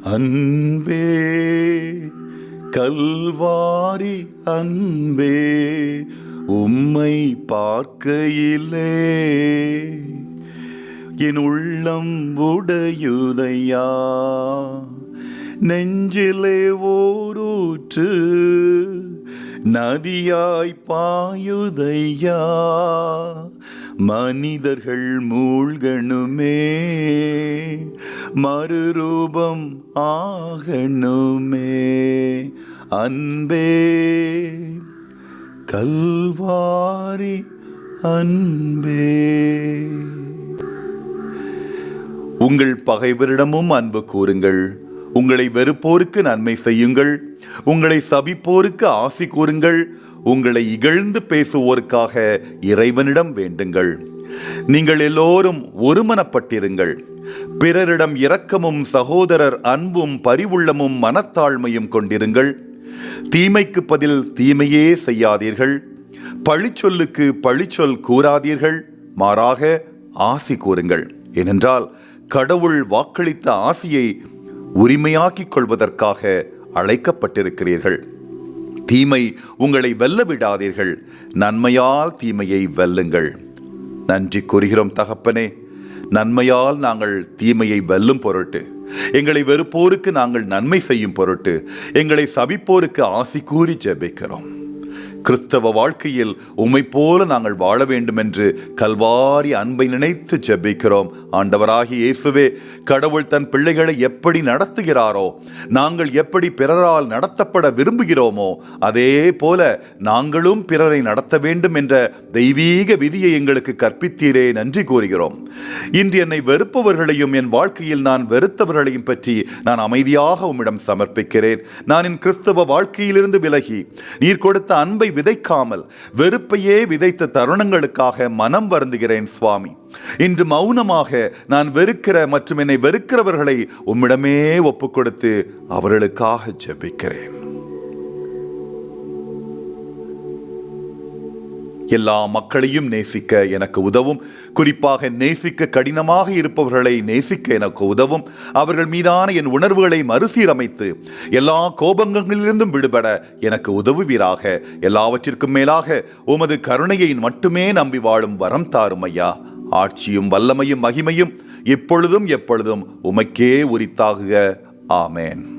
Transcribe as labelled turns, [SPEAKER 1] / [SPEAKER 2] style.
[SPEAKER 1] அன்பே கல்வாரி அன்பே, உம்மை பார்க்கையிலே என் உள்ளம் உடையுதையா. நெஞ்சிலே ஓரூற்று நதியாய் பாயுதையா. மனிதர்கள் மூழ்கணுமே, மறுரூபம் ஆகணுமே. அன்பே கல்வாரி அன்பே. உங்கள் பகைவரிடமும் அன்பு கூறுங்கள். உங்களை வெறுப்போருக்கு நன்மை செய்யுங்கள். உங்களை சபிப்போருக்கு ஆசி கூறுங்கள். உங்களை இகழ்ந்து பேசுவோருக்காக இறைவனிடம் வேண்டுங்கள். நீங்கள் எல்லோரும் ஒருமனப்பட்டிருங்கள். பிறரிடம் இரக்கமும் சகோதரர் அன்பும் பரிவுள்ளமும் மனத்தாழ்மையும் கொண்டிருங்கள். தீமைக்கு பதில் தீமையே செய்யாதீர்கள். பழிச்சொல்லுக்கு பழிச்சொல் கூறாதீர்கள். மாறாக ஆசி கூறுங்கள். ஏனென்றால் கடவுள் வாக்களித்த ஆசியை உரிமையாக்கிக் கொள்வதற்காக அழைக்கப்பட்டிருக்கிறீர்கள். தீமை உங்களை வெல்ல விடாதீர்கள். நன்மையால் தீமையை வெல்லுங்கள். நன்றி கூறுகிறோம் தகப்பனே. நன்மையால் நாங்கள் தீமையை வெல்லும் பொருட்டு, எங்களை வெறுப்போருக்கு நாங்கள் நன்மை செய்யும் பொருட்டு, எங்களை சபிப்போருக்கு ஆசி கூறி ஜெபிக்கிறோம். கிறிஸ்தவ வாழ்க்கையில் உம்மை போல நாங்கள் வாழ வேண்டும் என்று கல்வாரி அன்பை நினைத்து ஜெபிக்கிறோம். ஆண்டவராகிய இயேசுவே, கடவுள் தன் பிள்ளைகளை எப்படி நடத்துகிறாரோ, நாங்கள் எப்படி பிறரால் நடத்தப்பட விரும்புகிறோமோ, அதே போல நாங்களும் பிறரை நடத்த வேண்டும் என்ற தெய்வீக விதியை எங்களுக்கு கற்பித்தீரே, நன்றி கூறுகிறோம். இன்று என்னை வெறுப்பவர்களையும் என் வாழ்க்கையில் நான் வெறுத்தவர்களையும் பற்றி நான் அமைதியாக உம்மிடம் சமர்ப்பிக்கிறேன். நான் என் கிறிஸ்தவ வாழ்க்கையிலிருந்து விலகி நீர் கொடுத்த அன்பை விதைக்காமல் வெறுப்பையே விதைத்த தருணங்களுக்காக மனம் வருந்துகிறேன் சுவாமி. இன்று மௌனமாக நான் வெறுக்கிற மற்றும் என்னை வெறுக்கிறவர்களை உம்மிடமே ஒப்புக் கொடுத்து அவர்களுக்காக ஜெபிக்கிறேன். எல்லா மக்களையும் நேசிக்க எனக்கு உதவும். குறிப்பாக நேசிக்க கடினமாக இருப்பவர்களை நேசிக்க எனக்கு உதவும். அவர்கள் மீதான என் உணர்வுகளை மறுசீரமைத்து எல்லா கோபங்களிலிருந்தும் விடுபட எனக்கு உதவுவீராக. எல்லாவற்றிற்கும் மேலாக உமது கருணையை மட்டுமே நம்பி வாழும் வரம் தாரும் ஐயா. ஆட்சியும் வல்லமையும் மகிமையும் இப்பொழுதும் எப்பொழுதும் உமக்கே உரித்தாகுக. ஆமேன்.